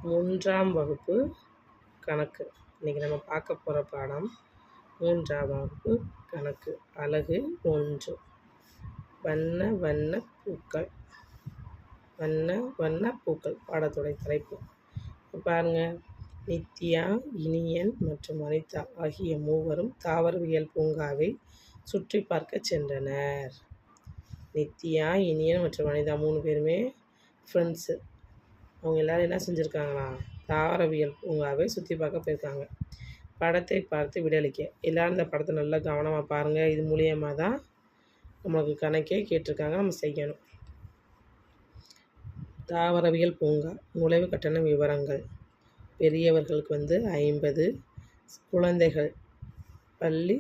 மூன்றாம் வகுப்பு கணக்கு. இன்றைக்கி நம்ம பார்க்க போகிற பாடம் 3ஆம் வகுப்பு கணக்கு. அலகு 1. வண்ண வண்ண பூக்கள். வண்ண வண்ண பூக்கள் பாடத்துடைய தலைப்பு. பாருங்கள், நித்யா, இனியன் மற்றும் அனிதா ஆகிய மூவரும் தாவரவியல் பூங்காவை சுற்றி பார்க்க சென்றனர். நித்யா, இனியன் மற்றும் அனிதா 3 பேருமே ஃப்ரெண்ட்ஸு. அவங்க எல்லோரும் என்ன செஞ்சுருக்காங்களா, தாவரவியல் பூங்காவை சுற்றி பார்க்க போயிருக்காங்க. படத்தை பார்த்து விடையளிக்க. எல்லோரும் இந்த படத்தை நல்லா கவனமாக பாருங்கள். இது மூலியமாக தான் நம்மளுக்கு கணக்கே கேட்டிருக்காங்க, நம்ம செய்யணும். தாவரவியல் பூங்கா நுழைவு கட்டண விவரங்கள். பெரியவர்களுக்கு 50, குழந்தைகள் பள்ளி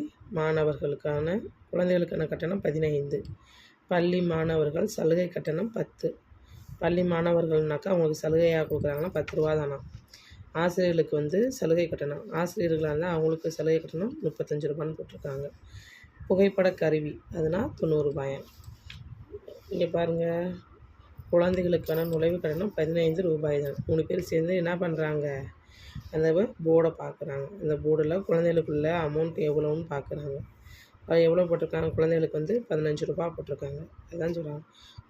குழந்தைகளுக்கான கட்டணம் 15, பள்ளி மாணவர்கள் சலுகை கட்டணம் 10. பள்ளி மாணவர்கள்னாக்கா அவங்களுக்கு சலுகையாக கொடுக்குறாங்கன்னா 10 ரூபா தானா. ஆசிரியர்களுக்கு சலுகை கட்டணம், ஆசிரியர்களாக இருந்தால் அவங்களுக்கு சலுகை கட்டணம் 35 ரூபான்னு போட்டிருக்காங்க. புகைப்பட கருவி அதுனா 90 ரூபாயா. இங்கே பாருங்கள், குழந்தைகளுக்கான நுழைவு கட்டணம் 15 ரூபாய் தான். 3 பேர் சேர்ந்து என்ன பண்ணுறாங்க, அந்த போர்டை பார்க்குறாங்க. அந்த போர்டில் குழந்தைகளுக்குள்ள அமௌண்ட் எவ்வளோன்னு பார்க்குறாங்க. அது எவ்வளோ போட்டிருக்காங்க, குழந்தைகளுக்கு 15 ரூபா போட்டிருக்காங்க. அதுதான் சொல்கிறாங்க,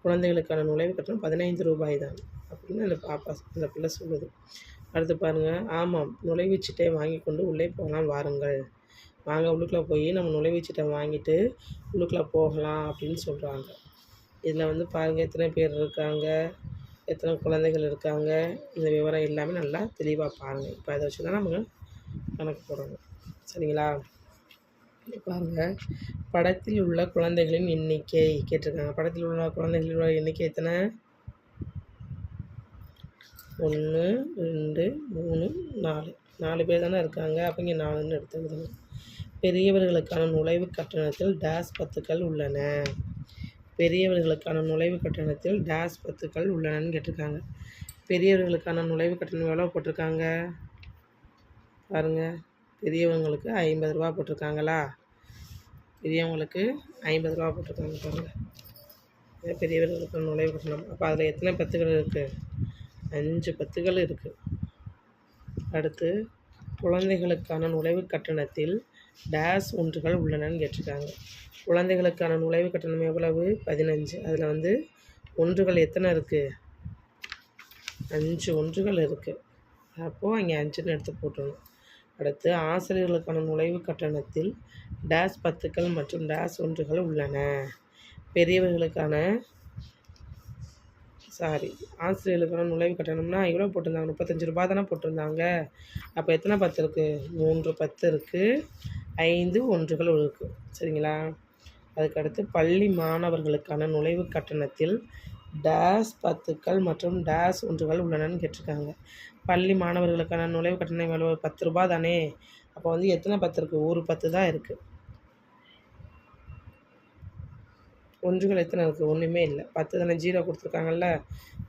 குழந்தைகளுக்கான நுழைவு கட்டணம் 15 ரூபாய் தான் அப்படின்னு அந்த பிள்ளை சொல்லுது. அடுத்து பாருங்கள், ஆமாம், நுழைவுச்சீட்டை வாங்கி கொண்டு உள்ளே போகலாம், வாருங்கள். வாங்க, உள்ளுக்குள்ளே போய் நம்ம நுழைவுச்சீட்டை வாங்கிட்டு உள்ளுக்குள்ளே போகலாம் அப்படின்னு சொல்கிறாங்க. இதில் பாருங்கள், எத்தனை பேர் இருக்காங்க, எத்தனை குழந்தைகள் இருக்காங்க, இந்த விவரம் எல்லாமே நல்லா தெளிவாக பாருங்கள். இப்போ அதை வச்சு தான் நம்ம கணக்கு போடணும், சரிங்களா? பாருங்கள், படத்தில் உள்ள குழந்தைகளின் எண்ணிக்கை கேட்டிருக்காங்க. படத்தில் உள்ள குழந்தைகளின் எண்ணிக்கை எத்தனை? 1, 2, 3, 4. 4 பேர் தானே இருக்காங்க. அப்போ இங்கே 4ன்னு எடுத்துக்கிதுங்க. பெரியவர்களுக்கான நுழைவு கட்டணத்தில் டேஸ் 10கள் உள்ளன. பெரியவர்களுக்கான நுழைவு கட்டணத்தில் டேஸ் 10கள் உள்ளனன்னு கேட்டிருக்காங்க. பெரியவர்களுக்கான நுழைவு கட்டணம் எவ்வளோ போட்டிருக்காங்க பாருங்கள். பெரியவங்களுக்கு 50 ரூபா போட்டிருக்காங்களா? பெரியவங்களுக்கு 50 ரூபா போட்டிருக்காங்க பாருங்கள். பெரியவர்களுக்கு நுழைவு கட்டணம். அப்போ அதில் எத்தனை 10கள் இருக்குது? 5 10கள் இருக்குது. அடுத்து, குழந்தைகளுக்கான நுழைவு கட்டணத்தில் டேஸ் ஒன்றுகள் உள்ளனன்னு கேட்டிருக்காங்க. குழந்தைகளுக்கான நுழைவு கட்டணம் எவ்வளவு? 15. அதில் ஒன்றுகள் எத்தனை இருக்குது? 5 ஒன்றுகள் இருக்குது. அப்போது அங்கே 5ன்னு எடுத்து போட்டுடணும். அடுத்து, ஆசிரியர்களுக்கான நுழைவு கட்டணத்தில் டேஸ் 10கள் மற்றும் டேஸ் ஒன்றுகள் உள்ளன. பெரியவர்களுக்கான ஆசிரியர்களுக்கான நுழைவு கட்டணம்னா எவ்வளோ போட்டிருந்தாங்க? 35 ரூபா தானே போட்டிருந்தாங்க. அப்போ எத்தனை 10 இருக்குது? 3 10 இருக்குது, 5 ஒன்றுகள் இருக்குது, சரிங்களா? அதுக்கடுத்து, பள்ளி மாணவர்களுக்கான நுழைவு கட்டணத்தில் டேஸ் 10கள் மற்றும் டேஸ் ஒன்றுகள் உள்ளனன்னு கேட்டிருக்காங்க. பள்ளி மாணவர்களுக்கான நுழைவு கட்டணம் எவ்வளோ? 10 ரூபா தானே. அப்போ எத்தனை 10 இருக்குது? ஒரு 10 தான் இருக்குது. ஒன்றுகள் எத்தனை இருக்குது? ஒன்றுமே இல்லை. 10 தானே, 0 கொடுத்துருக்காங்கல்ல,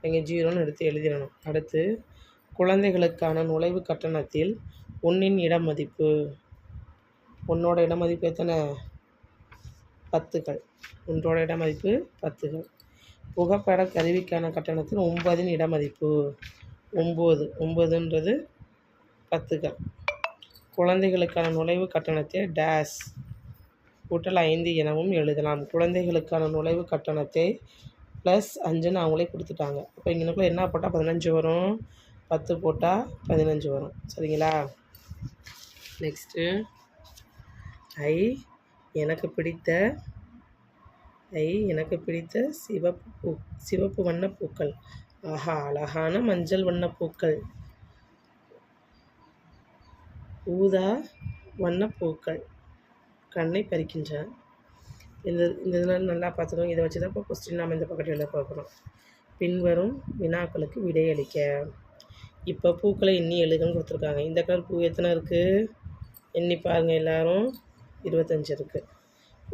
இங்கே 0ன்னு எடுத்து எழுதிடணும். அடுத்து, குழந்தைகளுக்கான நுழைவு கட்டணத்தில் 1ன் இடமதிப்பு. 1ஓட இடமதிப்பு எத்தனை? 10கள். 1ஓட இடமதிப்பு 10கள். புகைப்பட கருவிக்கான கட்டணத்தில் 9ன் இடமதிப்பு. 9ன்றது 10கள். குழந்தைகளுக்கான நுழைவு கட்டணத்தை டேஸ் +5 எனவும் எழுதலாம். குழந்தைகளுக்கான நுழைவு கட்டணத்தை +5ன்னு அவங்களே கொடுத்துட்டாங்க. அப்போ இங்கனுக்குள்ள என்ன போட்டால் 15 வரும்? 10 போட்டால் 15 வரும், சரிங்களா? நெக்ஸ்ட்டு, எனக்கு பிடித்த சிவப்பு வண்ண பூக்கள். ஆஹா, அழகான மஞ்சள் வண்ண பூக்கள், ஊதா வண்ண பூக்கள் கண்ணை பறிக்கின்றன. இந்த இதெல்லாம் நல்லா பார்த்துக்கோங்க. இதை வச்சு தான் இப்போ கொஸ்டின் நம்ம இந்த பக்கத்தில் எழுத பார்க்குறோம். பின்வரும் வினாக்களுக்கு விடையளிக்க. இப்போ பூக்களை எண்ணி எழுதுன்னு கொடுத்துருக்காங்க. இந்த கலர் பூ எத்தனை இருக்குது? எண்ணி பாருங்கள் எல்லோரும். 25 இருக்குது.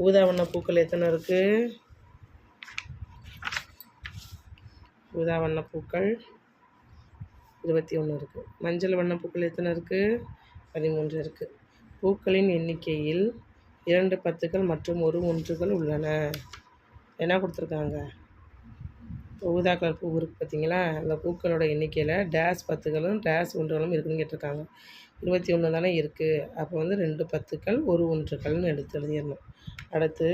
ஊதா வண்ண பூக்கள் எத்தனை இருக்குது? ஊதா வண்ண பூக்கள் 21 இருக்குது. மஞ்சள் வண்ண பூக்கள் எத்தனை இருக்குது? 13 இருக்குது. பூக்களின் எண்ணிக்கையில் 2 10கள் மற்றும் 1 ஒன்றுகள் உள்ளன. என்ன கொடுத்துருக்காங்க? ஊதா கலர் பூ இருக்குது பார்த்தீங்களா, அந்த பூக்களோட எண்ணிக்கையில் டேஸ் 10களும் டேஸ் 1களும் இருக்குதுன்னு கேட்டிருக்காங்க. 21 தானே இருக்குது. அப்போ வந்து 2 10கள் 1 1கள்னு எடுத்து எழுதிடணும். அடுத்து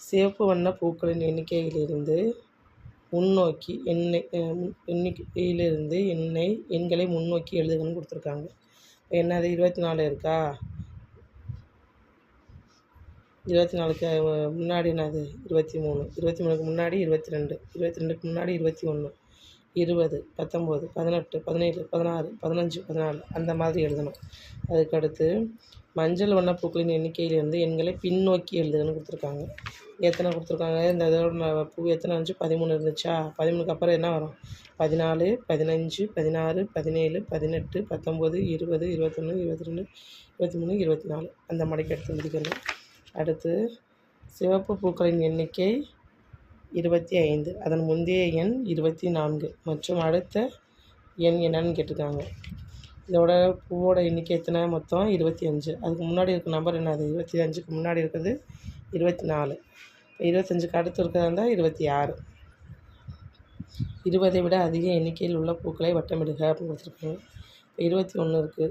சிவப்பு வண்ண பூக்களின் எண்ணிக்கையிலிருந்து முன்னோக்கி எண்ணிக்கையிலிருந்து எண்களை முன்னோக்கி எழுதுகன்னு கொடுத்துருக்காங்க. என்னது 24 இருக்கா, 24க்கு முன்னாடி என்னது 23, 23க்கு முன்னாடி 22, 22க்கு முன்னாடி 21, 20, 19, 18, 17, 16, 15, 14 அந்த மாதிரி எழுதணும். அதுக்கடுத்து மஞ்சள் வண்ண பூக்களின் எண்ணிக்கையிலிருந்து எண்களை பின்னோக்கி எழுதுகன்னு கொடுத்துருக்காங்க. எத்தனை கொடுத்துருக்காங்க, இந்த இதோட பூ எத்தனை இருந்துச்சு, 13 இருந்துச்சா, 13க்கு அப்புறம் என்ன வரும், 14, 15, 16, 17, 18, 19, 20, 21, 22, 23, 24 அந்த மடக்கி எடுத்து எழுதிக்கணும். அடுத்து சிவப்பு பூக்களின் எண்ணிக்கை 25, அதன் முந்தைய எண் 24 மற்றும் அடுத்த எண் என்னன்னு கேட்டிருக்காங்க. இதோட பூவோட எண்ணிக்கை எத்தனை, மொத்தம் 25. அதுக்கு முன்னாடி இருக்க நம்பர் என்னது, 25க்கு முன்னாடி இருக்கிறது 24, 25க்கு அடுத்து இருக்கிறதா இருந்தால் 26. 20ஐ விட அதிக எண்ணிக்கையில் உள்ள பூக்களை வட்டமிடுக அப்படின்னு கொடுத்துருக்காங்க. இப்போ 21 இருக்குது,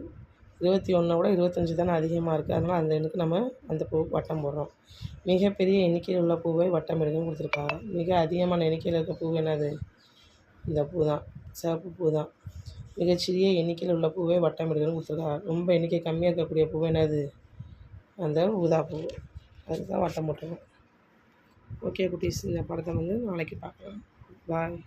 21 விட 25 தானே அதிகமாக இருக்குது, அதனால் அந்த எண்ணுக்கு நம்ம அந்த பூவுக்கு வட்டம் போடுறோம். மிகப்பெரிய எண்ணிக்கையில் உள்ள பூவை வட்டமிடுகன்னு கொடுத்துருக்காங்க. மிக அதிகமான எண்ணிக்கையில் இருக்க பூ என்னது, இந்த பூ தான், சிவப்பு பூ தான். மிகச்சிறிய எண்ணிக்கையில் உள்ள பூவை வட்டமிடுகன்னு கொடுத்துருக்காங்க. ரொம்ப எண்ணிக்கை கம்மியாக இருக்கக்கூடிய பூ என்னது, அந்த ஊதா பூ, அதுக்கு தான் வட்டம் போட்டுருக்கோம். ஓகே குட்டீஸ், இந்த படத்தை வந்து நாளைக்கு பார்க்கலாம். பாய்.